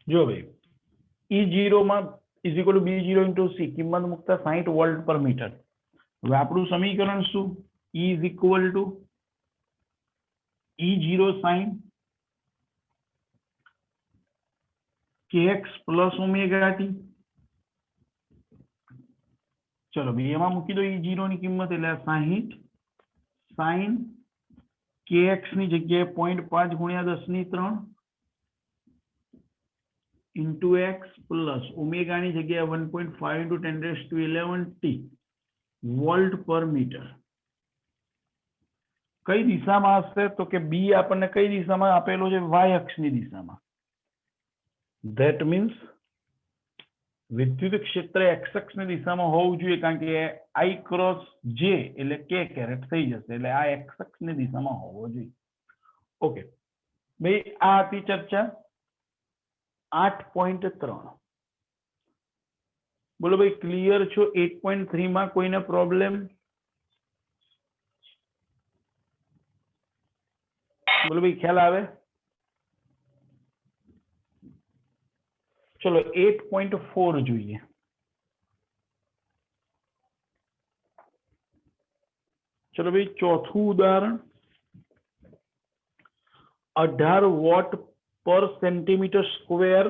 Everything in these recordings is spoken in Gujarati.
જો ભાઈ E0 માં is equal to B0 into C કિંમત મૂકતા 60 વોલ્ટ પર મીટર. હવે આપણું સમીકરણ શું? E is equal to E0 sin kx plus omega T. ચલો ભાઈ એમાં મૂકી દો E0 ની કિંમત એટલે 60 sin kx ની જગ્યાએ 0.5 ગુણ્યા 10 ની 3 into x plus omega ની જગ્યાએ 1.5 into 10 raised to 11 t volt પર મીટર. કઈ દિશામાં હશે? તો કે બી આપણને કઈ દિશામાં આપેલો છે? y અક્ષની દિશામાં. ધેટ મીન્સ વિદ્યુત ક્ષેત્ર x અક્ષની દિશામાં હોવું જોઈએ, કારણ કે i ક્રોસ j એટલે k કેરેટ થઈ જશે, એટલે આ x અક્ષની દિશામાં હોવો જોઈએ. ઓકે ભાઈ, આ હતી ચર્ચા 8.3. બોલો ભાઈ, ક્લિયર છો? 8.3 માં કોઈને પ્રોબ્લેમ? બોલો ભાઈ, ખ્યાલ આવે? ચલો 8.4 જોઈએ. ચલો ભાઈ, ચોથું ઉદાહરણ 18 વોટ પર સેન્ટીમીટર સ્ક્વેર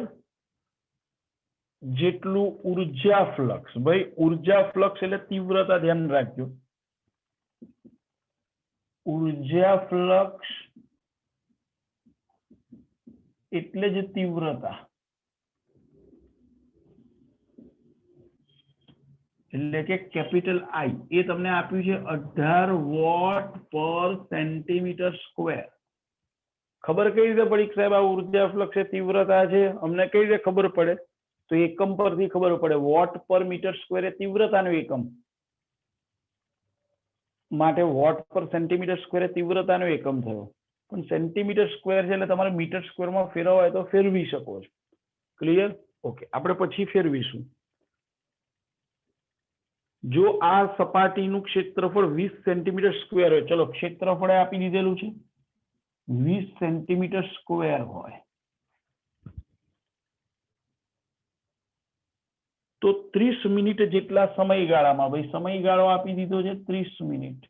જેટલું ઉર્જા ફ્લક્સ. ભાઈ ઉર્જા ફ્લક્સ એટલે તીવ્રતા, ધ્યાન રાખજો. ઉર્જા ફ્લક્સ એટલે જ તીવ્રતા, એટલે કે કેપિટલ આઈ. એ તમને આપ્યું છે 18 વોટ પર સેન્ટીમીટર સ્ક્વેર. ખબર કઈ રીતે પડી સાહેબ આ ઉર્જા ફ્લક્સ એ તીવ્રતા છે? અમને કઈ રીતે ખબર પડે? તો એકમ પરથી ખબર પડે. વોટ પર મીટર સ્ક્વેર એ તીવ્રતાનો એકમ માટે વોટ પર સેન્ટીમીટર સ્ક્વેર એ તીવ્રતાનો એકમ થયો. પણ સેન્ટીમીટર સ્ક્વેર છે એટલે તમારે મીટર સ્ક્વેરમાં ફેરવવા હોય તો ફેરવી શકો છો. ક્લિયર? ઓકે, આપણે પછી ફેરવીશું. જો આ સપાટીનું ક્ષેત્રફળ 20 સેન્ટીમીટર સ્ક્વેર હોય, ચલો ક્ષેત્રફળ આપી દીધેલું છે 20 સેન્ટીમીટર સ્ક્વેર હોય, તો 30 મિનિટ જેટલા સમયગાળામાં, ભાઈ સમયગાળો આપી દીધો છે 30 મિનિટ,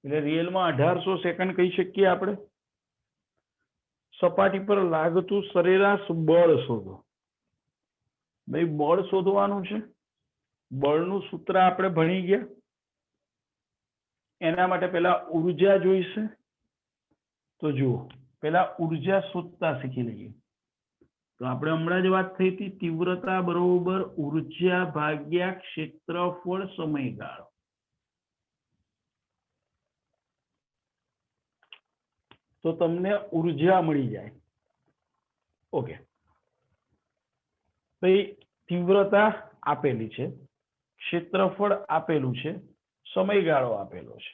એટલે રિયલમાં 1800 સેકન્ડ કહી શકીએ આપણે. સપાટી પર લાગતું સરેરાશ બળ શોધો. ભાઈ બળ શોધવાનું છે. બળનું સૂત્ર આપણે ભણી ગયા. એના માટે પહેલા ઉર્જા જોઈશે. તો જુઓ, પહેલા ઉર્જા શોધતા શીખી લઈએ. તો આપણે હમણાં જ વાત થઈ હતી, તીવ્રતા બરોબર ઉર્જા ભાગ્યા ક્ષેત્રફળ સમયગાળો. તો તમને ઉર્જા મળી જાય. ઓકે ભાઈ, તીવ્રતા આપેલી છે, ક્ષેત્રફળ આપેલું છે, સમયગાળો આપેલો છે,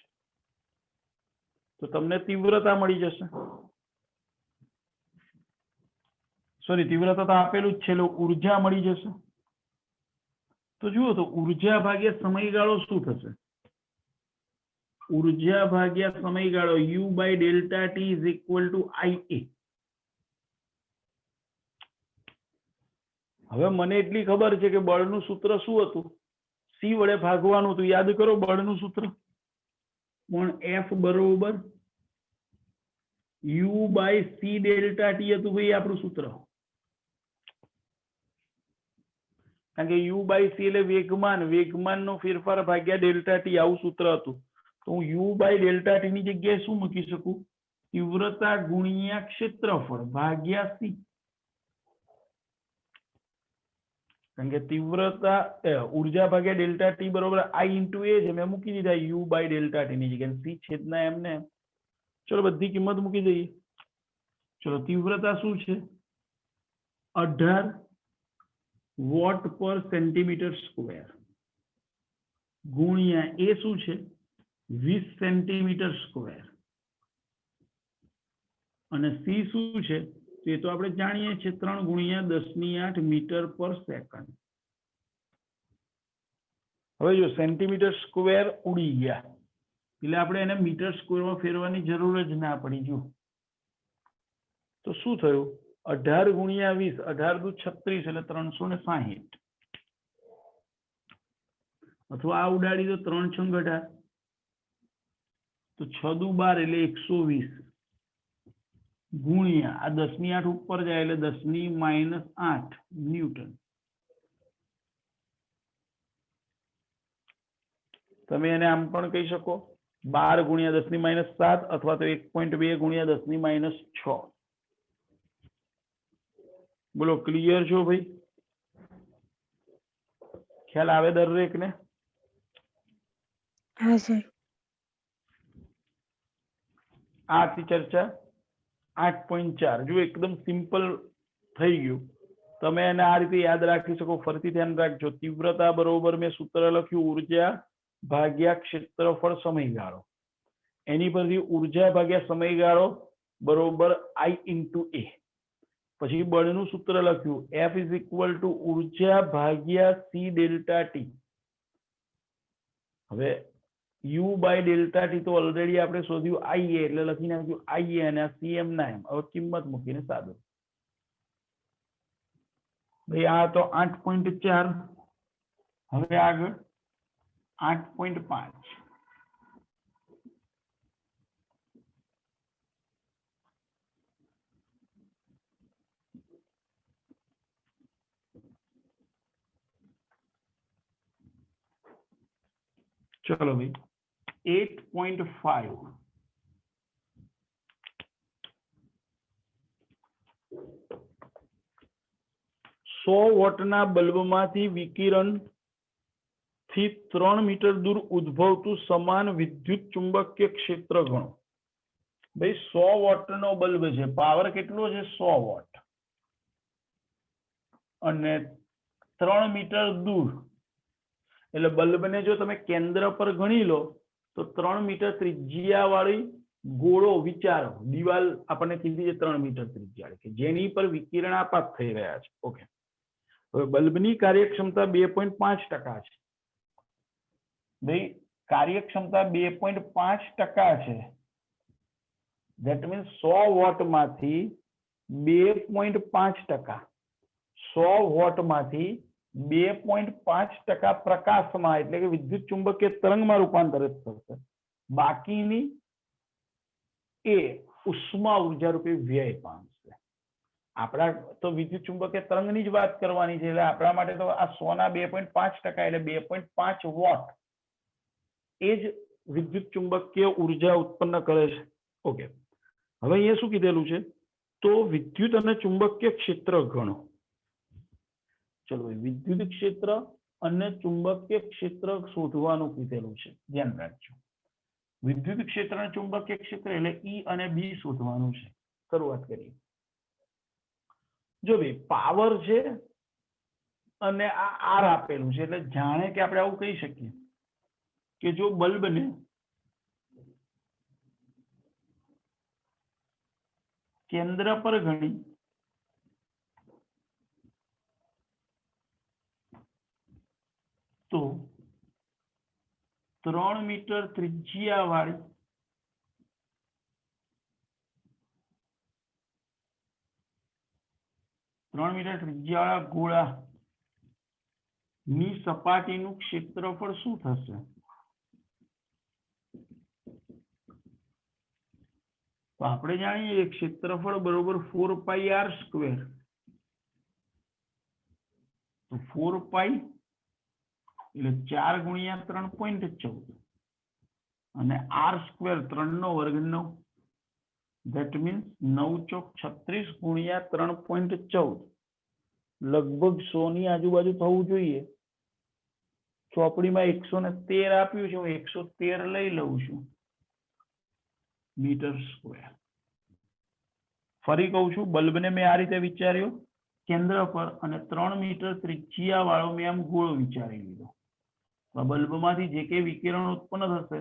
તો તમને તીવ્રતા મળી જશે. સોરી, તીવ્રતા તો આપેલું જ છે એટલે ઉર્જા મળી જશે. તો જુઓ, તો ઉર્જા ભાગ્યા સમયગાળો શું થશે? ઉર્જા ભાગ્યા સમયગાળો U by delta T is equal to IA. હવે મને એટલી ખબર છે કે બળનું સૂત્ર શું હતું? C વડે ભાગવાનું હતું. યાદ કરો બળનું સૂત્ર. પણ F બરોબર U by C delta T હતું ભાઈ આપણું સૂત્ર. કારણ કે U by C એટલે વેગમાન, વેગમાનનો ફેરફાર ભાગ્યા ડેલ્ટા ટી, આવું સૂત્ર હતું. તો હું U by ડેલ્ટા ટી ની જગ્યાએ શું મૂકી શકું? તીવ્રતા ગુણ્યા ક્ષેત્રફળ ભાગ્યા C. કારણ કે તીવ્રતા ઉર્જા ભાગ્યા ડેલ્ટા ટી બરોબર I into A છે. મેં મૂકી દીધા U by ડેલ્ટા ટી ની જગ્યાએ C છેદના એમને. ચલો બધી કિંમત મૂકી દઈએ. ચલો તીવ્રતા શું છે? 18 વોટ પર સેન્ટીમીટર સ્ક્વેર ગુણ્યા એ શું છે? 20 સેન્ટીમીટર સ્ક્વેર, અને સી શું છે? તે તો આપણે જાણીએ છીએ 3 ગુણ્યા 10⁸ મીટર પર સેકન્ડ. હવે જો સેન્ટીમીટર સ્ક્વેર ઉડી ગયા એટલે આપણે એને મીટર સ્ક્વેરમાં ફેરવાની જરૂર જ ના પડી. જો તો શું થયું 18 ગુણ્યા 20 18 દુ 36 એટલે 360 અથવા આ ઉડાડી દો 3 છંગ 18 તો 6 દુ 12 એટલે 120 ગુણ્યા આ 10 ની 8 ઉપર જાય એટલે 10 ની -8 ન્યૂટન. તમે એને આમ પણ કહી શકો 12 ગુણ્યા 10 ની -7 અથવા તો 1.2 ગુણ્યા 10 ની -6. બોલો ક્લિયર છો ભાઈ? ખ્યાલ આવે દરેકને? હા સર. આથી ચર્ચા 8.4 જો એકદમ સિમ્પલ થઈ ગયું. તમે એને આ રીતે યાદ રાખી શકો. ફરીથી ધ્યાન રાખજો. તીવ્રતા બરોબર મેં સૂત્ર લખ્યું ઉર્જા ભાગ્યા ક્ષેત્રફળ સમયગાળો. એની પરથી ઉર્જા ભાગ્યા સમયગાળો બરોબર I × A. પછી બળનું સૂત્ર લખ્યું F = ઉર્જા ભાગ્યા C ΔT. હવે U/ΔT તો ઓલરેડી આપણે શોધ્યું IA એટલે લખી નાખ્યું IA અને આ CM ના એમ. હવે કિંમત મૂકીને સાદું. ભાઈ આ તો 8.4. હવે આગળ 8.5. चलो भाई 8.5 100 વોટના બલ્બમાંથી વિકિરણ થી 3 મીટર દૂર ઉદ્ભવતું સમાન વિદ્યુત ચુંબકીય ક્ષેત્ર ગણો. ભાઈ 100 વોટનો બલ્બ છે. પાવર કેટલો છે? 100 વોટ. અને 3 મીટર દૂર એટલે બલ્બને જો તમે કેન્દ્ર પર ગણી લો તો 3 મીટર ત્રિજ્યા વાળી ગોળો વિચારો. દિવાલ આપણને કીધી છે 3 મીટર ત્રિજ્યા કે જેની પર વિકિરણ આપાત થઈ રહ્યા છે. ઓકે. હવે બલ્બની કાર્યક્ષમતા 2.5% છે. ભાઈ કાર્યક્ષમતા 2.5% છે. That means 100 વોટમાંથી 2.5%. 100 વોટમાંથી 2.5% પ્રકાશમાં એટલે કે વિદ્યુત ચુંબકીય તરંગમાં રૂપાંતરિત થશે. બાકીની એ ઉષ્મા ઉર્જા રૂપે વ્યય પામશે. આપણા તો વિદ્યુત ચુંબકીય તરંગની જ વાત કરવાની છે એટલે આપણા માટે તો આ 100 ના 2.5% એટલે 2.5 વોટ એ જ વિદ્યુત ચુંબકીય ઉર્જા ઉત્પન્ન કરે છે. ઓકે. હવે અહીંયા શું કીધેલું છે? તો વિદ્યુત અને ચુંબકીય ક્ષેત્ર ગણો. ચલો વિદ્યુત ક્ષેત્ર અને ચુંબકીય ક્ષેત્ર શોધવાનું કીધેલું છે. ધ્યાન રાખજો. વિદ્યુત ક્ષેત્ર અને ચુંબકીય ક્ષેત્ર એટલે E અને B શોધવાનું છે. શરૂઆત કરીએ. જો ભાઈ પાવર છે અને આ R આપેલું છે એટલે જાણે કે આપણે આવું કહી શકીએ કે જો બલ્બને કેન્દ્ર પર ગણી તો 3 મીટર ત્રિજ્યા વાળી 3 મીટર ત્રિજ્યાવાળા ગોળાની સપાટીનું ક્ષેત્રફળ શું થશે? તો આપણે જાણીએ ક્ષેત્રફળ બરોબર 4πr². તો 4π એટલે 4 ગુણ્યા 3.14 અને r² 3 નો વર્ગ 9. ધેટ મીન્સ 9 ચોક 36 ગુણ્યા 3.14 લગભગ 100 ની આજુબાજુ થવું જોઈએ. ચોપડીમાં 113 આપ્યું છે. હું 113 લઈ લઉં છું મીટર સ્ક્વેર. ફરી કહું છું બલ્બને મેં આ રીતે વિચાર્યો કેન્દ્ર પર અને 3 મીટર ત્રિજ્યા વાળો મેં આમ ગોળો વિચારી લીધો. બલ્બમાંથી જે કંઈ વિકિરણ ઉત્પન્ન થશે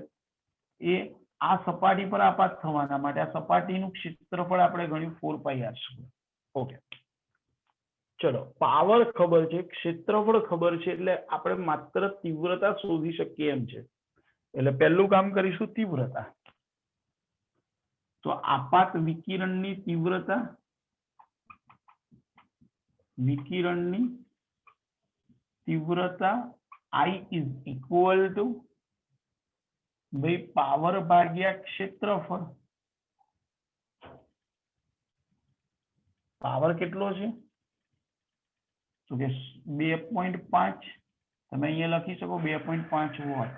એ આ સપાટી પર આપાત થવાના માટે આ સપાટીનું ક્ષેત્રફળ આપણે ગણ્યું 4πr². ઓકે. ચલો પાવર ખબર છે, ક્ષેત્રફળ ખબર છે એટલે આપણે માત્ર તીવ્રતા શોધી શકીએ એમ છે. એટલે પહેલું કામ કરીશું તીવ્રતા. તો આપાત વિકિરણની તીવ્રતા વિકિરણની તીવ્રતા I is equal to ભાઈ પાવર ભાગ્યા ક્ષેત્રફળ. પાવર કેટલો છે? તો કે 2.5. તમે અહીંયા લખી શકો 2.5 વોટ.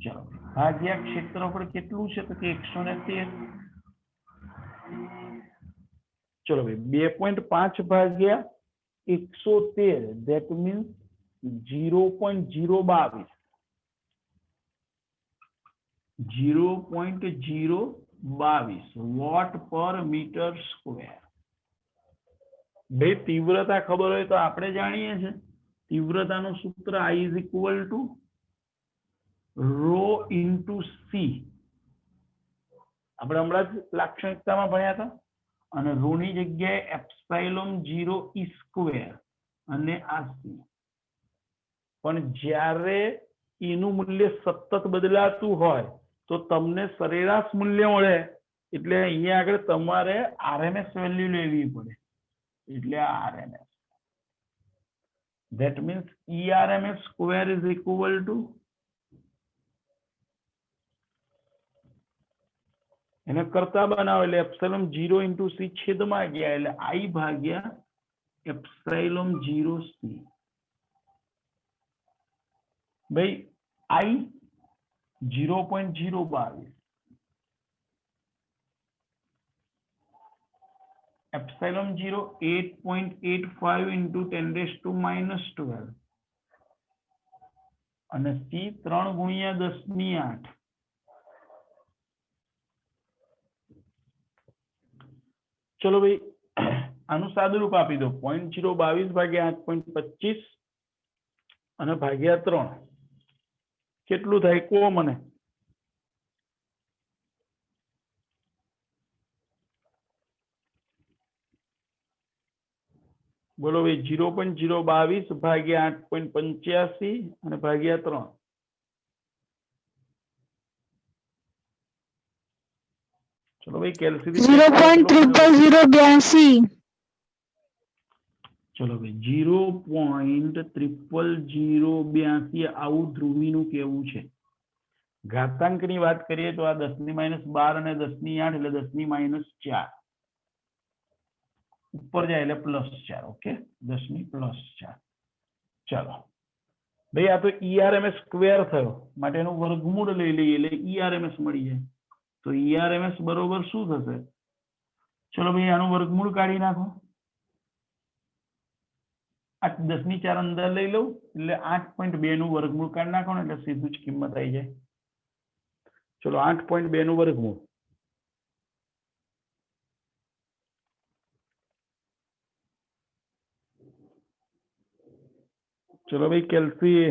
ચલો ભાગ્યા ક્ષેત્રફળ કેટલું છે? તો કે 113. ચલો ભાઈ 2.5 ભાગ્યા 113, that means 0.022. 0.022 વોટ પર મીટર સ્ક્વેર. ભાઈ તીવ્રતા ખબર હોય તો આપણે જાણીએ છીએ તીવ્રતાનું સૂત્ર I is equal to rho into C. આપણે હમણાં જ લાક્ષણિકતામાં ભણ્યા હતા. અને રો ની જગ્યાએ એપ્સાઇલોન 0 E સ્ક્વેર અને આ C. પણ જ્યારે એનું મૂલ્ય સતત બદલાતું હોય તો તમને સરેરાશ મૂલ્ય મળે એટલે અહીંયા આગળ તમારે RMS વેલ્યુ લેવી પડે. એટલે RMS. That means ERMS square is equal to એને કરતા બનાવો એટલે એપ્સિલોન 0 into C છેદમાં ગયા એટલે I ભાગ્યા એપ્સિલોન 0 C. ભાઈ I 0.022, એપ્સિલોન 0 8.85 into 10⁻⁻12 અને C 3 ગુણ્યા 10⁸. ચલો ભાઈ આનું સાદું રૂપ આપી દો 0.022 ભાગ્યા 8.25 અને ભાગ્યા 3 કેટલું થાય કહો મને. બોલો ભાઈ 0.022 ભાગ્યા 8.85 અને ભાગ્યા 3. ચલો ભાઈ કેલ્સી 0.00082. ચલો ભાઈ 0.00082 આવું ધ્રુવીનું કેવું છે. ઘાતાંકની વાત કરીએ તો આ 10⁻12 અને 10⁸ એટલે 10⁻4 ઉપર જાય એટલે +4. ઓકે 10⁻+4. ચલો ભાઈ આ તો ERMS સ્ક્વેર થયો માટે એનું વર્ગમૂળ લઈ લઈએ એટલે ERMS મળી જાય. તો ERMS બરોબર શું થશે? ચલો ભાઈ આનું વર્ગમૂળ કાઢી નાખો. 10⁻4 અંદર લઈ લઉં એટલે 8.2 નું વર્ગમૂળ કાઢી નાખો ને એટલે સીધું જ કિંમત આવી જાય. ચલો 8.2 નું વર્ગમૂળ. ચલો ભાઈ કેલ્સી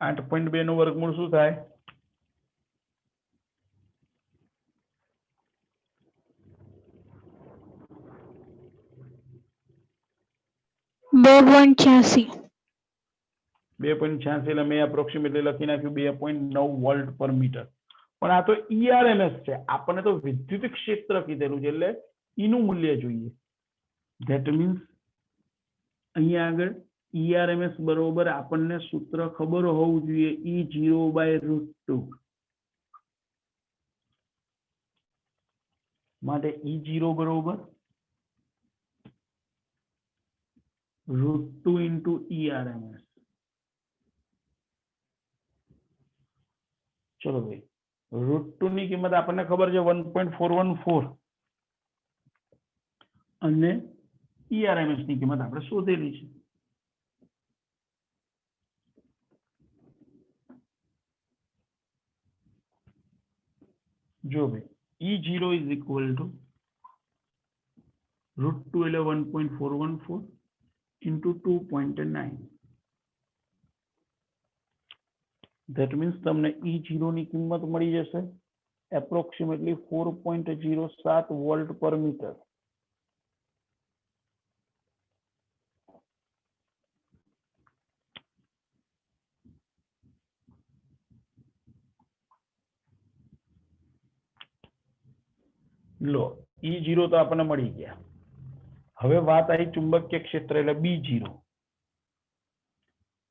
8.2 નું વર્ગમૂળ શું થાય? 2.86. 2.86 એટલે મેં એપ્રોક્સિમેટલી લખી નાખ્યું 2.9 વોલ્ટ પર મીટર. પણ આ તો ERMS છે. આપણને તો વિદ્યુત ક્ષેત્ર કીધેલું છે એટલે એનું મૂલ્ય જોઈએ. ધેટ મીન્સ અહીંયા આગળ ERMS બરોબર આપણને સૂત્ર ખબર હોવું જોઈએ E0/√2. માટે E0 બરોબર √2 into ERMS. ચલો ભાઈ √2 ની કિંમત આપણને ખબર છે 1.414 અને ERMS ની કિંમત આપણે શોધેલી છે. જો ભાઈ E0 is equal to √2 એટલે 1.414 into 2.9. That means તમને E0 ની કિંમત મળી જશે approximately 4.07 વોલ્ટ પર મીટર. લો E0 તો આપણને મળી ગયા. હવે વાત આવી ચુંબકીય ક્ષેત્ર એટલે B0.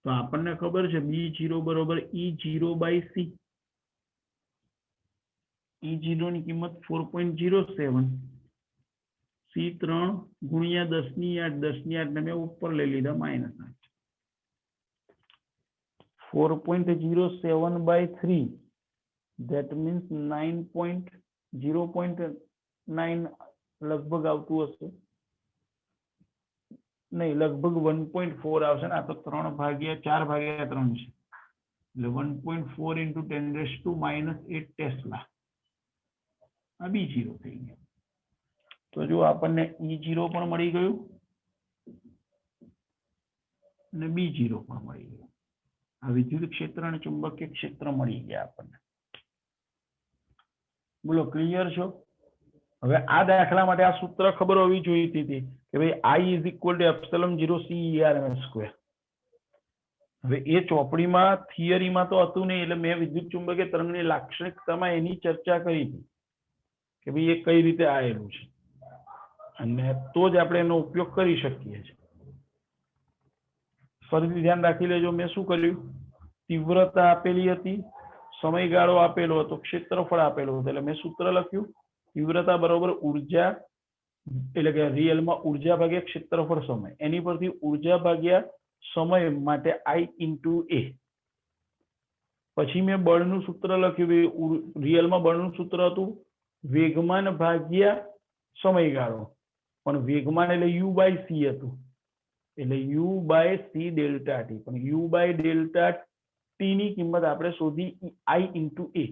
તો આપણને ખબર છે B0 બરોબર E0/c. E0 ની કિંમત 4.07. C3 ગુણ્યા 10 ની 8 ને મેં ઉપર લઈ લીધા -8. 4.07/3. that means 0.9 લગભગ આવતું હશે. નહીં, લગભગ 1.4 આવશે ને. આ તો 4/3 છે. એટલે 1.4 × 10⁻⁸ ટેસ્લા. આ B0 થઈ ગયું. તો જો આપણને E0 પણ મળી ગયું અને B0 પણ મળી ગયું. આ વિદ્યુત ક્ષેત્ર અને ચુંબકીય ક્ષેત્ર મળી ગયા આપણને. બોલો, ક્લિયર છો? હવે આ દાખલા માટે આ સૂત્ર ખબર હોવી જોઈતી હતી કે ભાઈ I = ε0 હવે એ ચોપડીમાં થિયરીમાં તો હતું નહીં, એટલે મેં વિદ્યુત ચુંબકીય તરંગની લાક્ષણિકતામાં એની ચર્ચા કરી હતી કે ભાઈ એ કઈ રીતે આવેલું છે, અને તો જ આપણે એનો ઉપયોગ કરી શકીએ છીએ. ફરીથી ધ્યાન રાખી લેજો. મેં શું કર્યું? તીવ્રતા આપેલી હતી, સમયગાળો આપેલો હતો, ક્ષેત્રફળ આપેલું હતું. એટલે મેં સૂત્ર લખ્યું તીવ્રતા બરોબર ઉર્જા, એટલે કે રિયલમાં ઉર્જા ભાગ્યા ક્ષેત્રફળ સમય. એની પરથી ઉર્જા ભાગ્યા સમય માટે I × A. પછી મેં બળનું સૂત્ર લખ્યું. રિયલમાં બળનું સૂત્ર હતું વેગમાન ભાગ્યા સમયગાળો, પણ વેગમાન એટલે U/c હતું, એટલે U/c ડેલ્ટા ટી. પણ U/ડેલ્ટા ટી ની કિંમત આપણે શોધી I × A,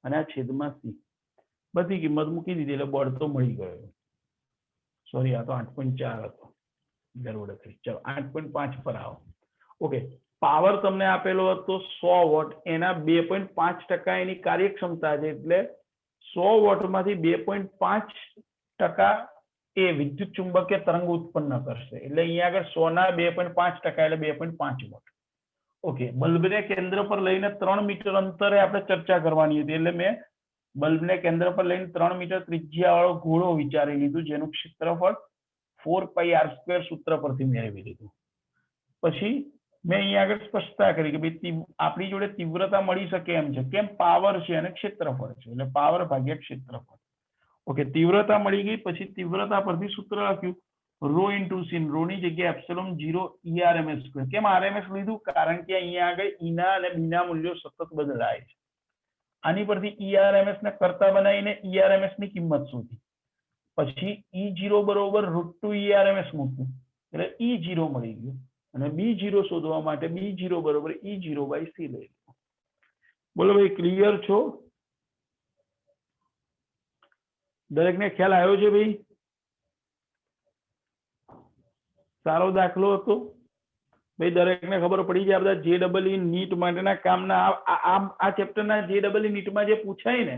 અને આ છેદમાં c. બધી કિંમત મૂકી દીધી એટલે બળ તો મળી ગયો. સોરી, આ તો 8.4 હતો. ચલો 8.5 પર આવો. ઓકે, પાવર તમને આપેલો હતો 100 વોટ. એના 2.5% એની કાર્યક્ષમતા છે, એટલે 100 વોટમાંથી 2.5% એ વિદ્યુત ચુંબકીય તરંગ ઉત્પન્ન કરશે. એટલે અહીંયા આગળ 100 ના 2.5% એટલે 2.5 વોટ. ઓકે, બલ્બને કેન્દ્ર પર લઈને 3 મીટર અંતરે આપણે ચર્ચા કરવાની હતી, એટલે મેં બલ્બને કેન્દ્ર પર લઈને 3 મીટર ત્રિજ્યાવાળો ગોળો વિચારી લીધું, જેનું ક્ષેત્રફળ 4πr² સૂત્ર પરથી મેળવી લીધું. પછી મેં અહીંયા આગળ સ્પષ્ટતા કરી કે ભાઈ આપણી જોડે તીવ્રતા મળી શકે એમ છે. કેમ? પાવર છે અને ક્ષેત્રફળ છે, એટલે પાવર ભાગ્યા ક્ષેત્રફળ. ઓકે, તીવ્રતા મળી ગઈ. પછી તીવ્રતા પરથી સૂત્ર લખ્યું ρ × c. ρ ની જગ્યાએ ε0 E/rms². કેમ RMS લીધું? કારણ કે અહીંયા આગળ E ના અને B ના મૂલ્યો સતત બદલાય છે. આની પરથી E/rms ને કરતા બનાવીને E/rms ની કિંમત શોધી. પછી E0 બરોબર √2 E/rms મૂક્યું, એટલે E0 મળી ગયું. અને B0 શોધવા માટે B0 બરોબર E0/c લઈ લીધું. બોલો ભાઈ, ક્લિયર છો? દરેકને ખ્યાલ આવ્યો છે ભાઈ? સારો દાખલો હતો ભાઈ. દરેકને ખબર પડી જાય. બધા JEE નીટ માટેના કામના આ ચેપ્ટરના JEE નીટમાં જે પૂછાય ને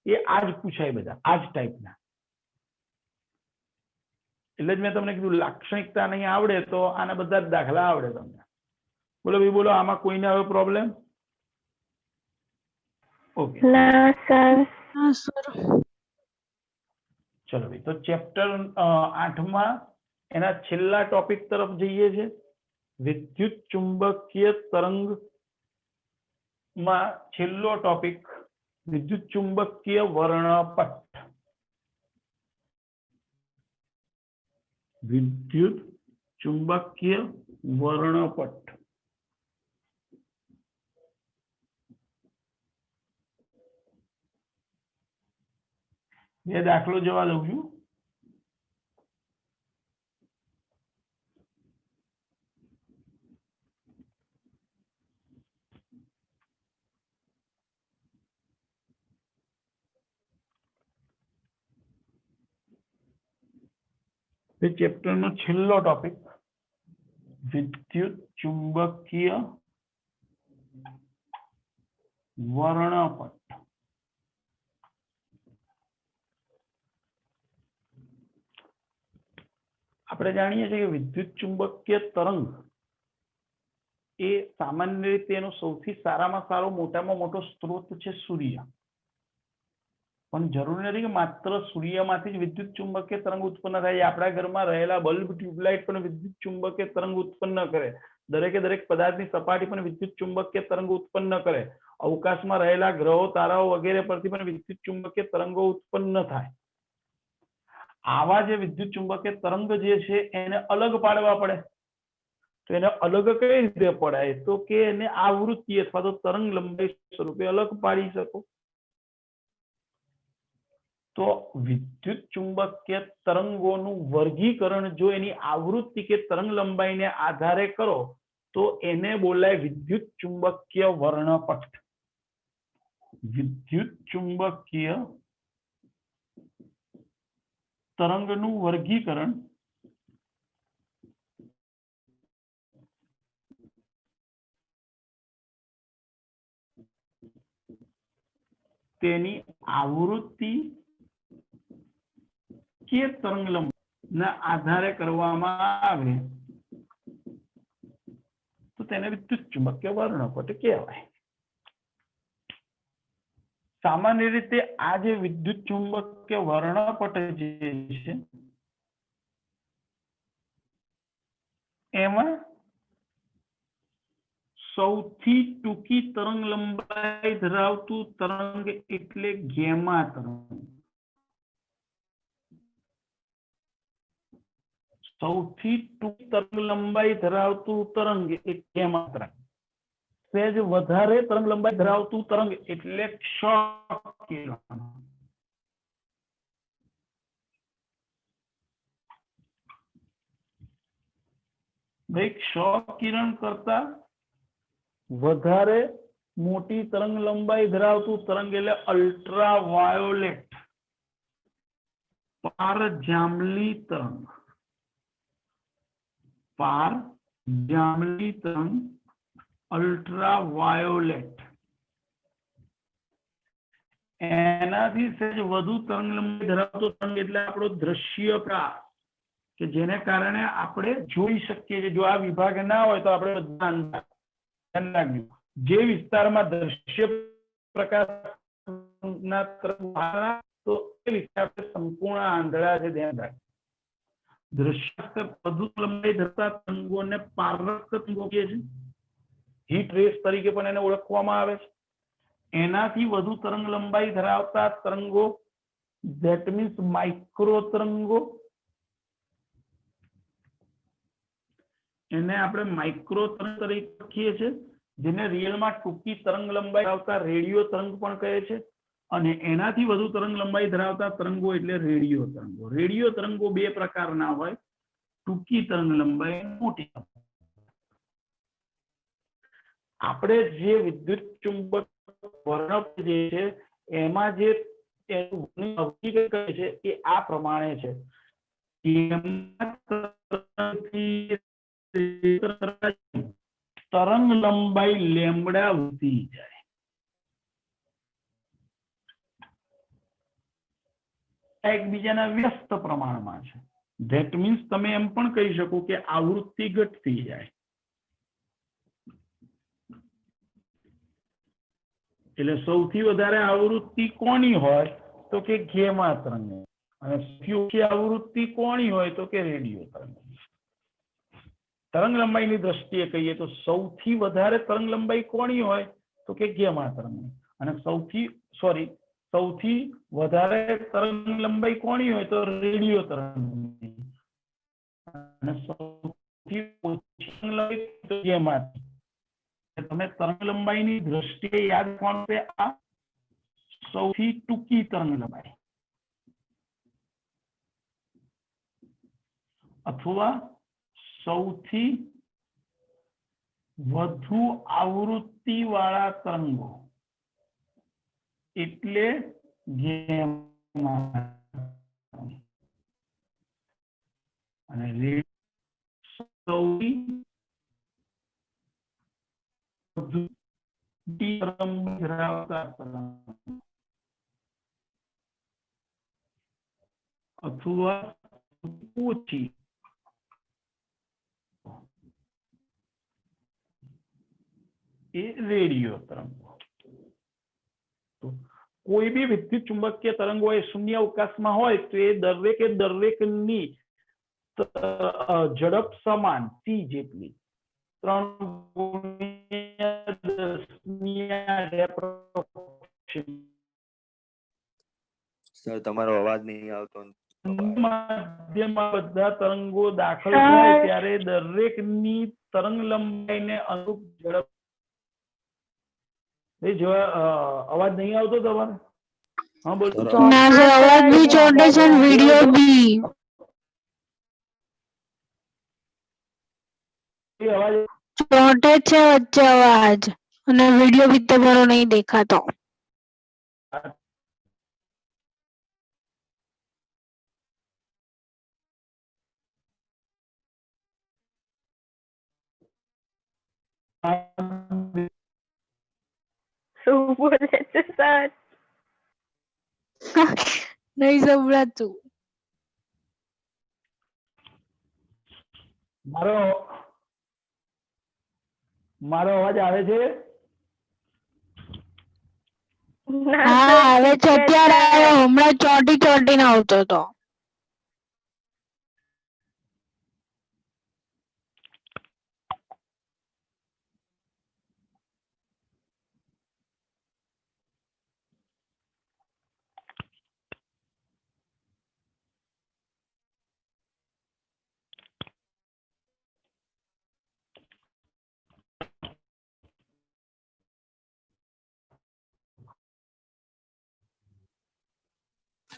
એ આ જ પૂછાય, બધા આ જ ટાઈપના. એટલે જ મેં તમને કીધું લાક્ષણિકતા નહીં આવડે તો આના બધા જ દાખલા આવડે તમને. બોલો ભાઈ, બોલો. આમાં કોઈને હવે પ્રોબ્લેમ? ઓકે, ના સર. ચલો ભાઈ, તો ચેપ્ટર 8માં એના છેલ્લા ટોપિક તરફ જઈએ છે. વિદ્યુત ચુંબકીય તરંગ માં છેલ્લો ટોપિક વિદ્યુત ચુંબકીય વર્ણપટ. વિદ્યુત ચુંબકીય વર્ણપટ. બે દાખલો જવા દઉં છું. ચેપ્ટર નો છેલ્લો ટોપિક વિદ્યુત ચુંબકીય વર્ણપટ. આપણે જાણીએ છીએ કે વિદ્યુત ચુંબકીય તરંગ એ સામાન્ય રીતે એનો સૌથી સારામાં સારો મોટામાં મોટો સ્ત્રોત છે સૂર્ય. પણ જરૂરી નથી કે માત્ર સૂર્યમાંથી જ વિદ્યુત ચુંબકીય તરંગ ઉત્પન્ન થાય. આપણા ઘરમાં રહેલા બલ્બ, ટ્યુબલાઇટ પણ વિદ્યુત ચુંબકીય તરંગ ઉત્પન્ન કરે. દરેકે દરેક પદાર્થની સપાટી પણ વિદ્યુત ચુંબકીય તરંગ ઉત્પન્ન કરે. અવકાશમાં રહેલા ગ્રહો, તારાઓ વગેરે પરથી પણ વિદ્યુત ચુંબકીય તરંગો ઉત્પન્ન થાય. આવા જે વિદ્યુત ચુંબકીય તરંગ જે છે એને અલગ પાડવા પડે. તો એને અલગ કઈ રીતે પડાય? તો કે એને આવૃત્તિ અથવા તો તરંગ લંબાઈ સ્વરૂપે અલગ પાડી શકો. તો વિદ્યુત ચુંબકીય તરંગોનું વર્ગીકરણ જો એની આવૃત્તિ કે તરંગ લંબાઈને આધારે કરો તો એને બોલાય વિદ્યુત ચુંબકીય વર્ણપટ. વિદ્યુત ચુંબકીય તરંગનું વર્ગીકરણ તેની આવૃત્તિ કે તરંગ લંબાઈના આધારે કરવામાં આવે તો તેને વિદ્યુત ચુંબકીય વર્ણપટ કહેવાય. સામાન્ય રીતે આ જે વિદ્યુત ચુંબકીય વર્ણપટ જે છે એમાં સૌથી ટૂંકી તરંગ લંબાઈ ધરાવતું તરંગ એટલે ગેમા તરંગ. સૌથી ટૂંકી તરંગ લંબાઈ ધરાવતું તરંગ એટલે ગેમા તરંગ. સહેજ વધારે તરંગ લંબાઈ ધરાવતું તરંગ એટલે ક્ષ કિરણ. ભાઈ ક્ષ કિરણ કરતા વધારે મોટી તરંગ લંબાઈ ધરાવતું તરંગ એટલે અલ્ટ્રા વાયોલેટ, પારજાંબલી તરંગ. પારજાંબલી તરંગ, અલ્ટ્રા વાયોલેટ. એનાથી સહેજ વધુ તરંગ લંબાઈ ધરાવતો તરંગ એટલે આપણો દ્રશ્ય પ્રકાશ, કે જેને કારણે આપણે જોઈ શકીએ છીએ. જો આ વિભાગ ના હોય તો આપણે બધા જે વિસ્તારમાં દ્રશ્ય પ્રકાશના તરંગ તો એ વિસ્તાર સંપૂર્ણ આંધળા છે. ધ્યાન રાખ. દ્રશ્ય વધુ લંબાઈ ધરાવતા તરંગોને પારક તરંગો કહે છે. હીટ રેસ તરીકે પણ એને ઓળખવામાં આવે છે. એનાથી વધુ તરંગ લંબાઈ ધરાવતા તરંગો ધેટ મીન્સ માઇક્રો તરંગો, એને આપણે માઇક્રો તરંગ તરીકે લખીએ છીએ. જેને રિયલમાં ટૂંકી તરંગ લંબાઈ ધરાવતા રેડિયો તરંગ પણ કહે છે. અને એનાથી વધુ તરંગ લંબાઈ ધરાવતા તરંગો એટલે રેડિયો તરંગો. રેડિયો તરંગો બે પ્રકારના હોય, ટૂંકી તરંગ લંબાઈ, મોટી. આપણે જે વિદ્યુત ચુંબક વર્ણપટ જે છે એમાં જે હકીકત કહે છે એ આ પ્રમાણે છે. તરંગ લંબાઈ લેમ્બડા વધી જાય. એકબીજાના વ્યસ્ત પ્રમાણમાં છે. ધેટ મીન્સ તમે એમ પણ કહી શકો કે આવૃત્તિ ઘટતી જાય. એટલે સૌથી વધારે આવૃત્તિ કોની હોય તો કે ગેમા તરંગ, અને સૌથી ઓછી આવૃત્તિ કોની હોય તો કે રેડિયો તરંગ. તરંગ લંબાઈની દ્રષ્ટિએ કહીએ તો સૌથી વધારે તરંગ લંબાઈ કોની હોય તો કે ગેમા તરંગ, અને સૌથી વધારે તરંગ લંબાઈ કોની હોય તો રેડિયો તરંગ, અને સૌથી ઓછી તરંગ લંબાઈ તો ગેમા. તમે તરંગ લંબાઈની દ્રષ્ટિએ યાદ રાખવાનું છે આ સૌથી ટૂંકી તરંગ લંબાઈ અથવા સૌથી વધુ આવૃત્તિ વાળા તરંગો એટલે ગેમા, અને સૌથી તરંગ ધરાવતા તરંગ અથવા ઓછી એ રેડિયો તરંગો. કોઈ બી વિદ્યુત ચુંબકીય તરંગો એ શૂન્ય અવકાશમાં હોય તો એ દરેકની ઝડપ સમાન c જેટલી 3 સર તમારો અવાજ નહીં આવતો. માધ્યમમાં બધા તરંગો દાખલ થાય ત્યારે દરેકની તરંગ લંબાઈને અનુરૂપ ઝડપ જો અવાજ નહીં આવતો તમારે? હા બોલો. ના સર અવાજ બી ચોટે છે ને વિડિયો બી. એ અવાજ ચોટે છે વચ્ચે અવાજ અને વિડિયો બી તમારો નહીં દેખાતો. શું બોલે છે સર? નહીં સંભળાતું. મારો અવાજ આવે છે? હા આવે છે અત્યારે આવ્યો. હમણાં ચોટીને આવતો હતો.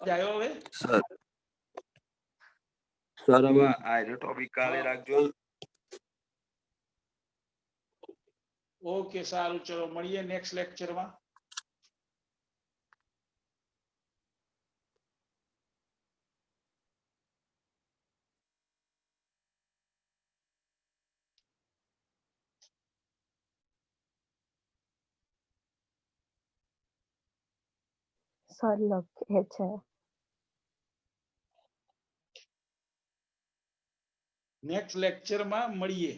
આવ્યો હવે? સર હવે આ ટોપિક કાલે રાખજો. ઓકે સારું, ચલો મળીએ નેક્સ્ટ લેક્ચરમાં. સર લખે છે. નેક્સ્ટ લેક્ચરમાં મળીએ.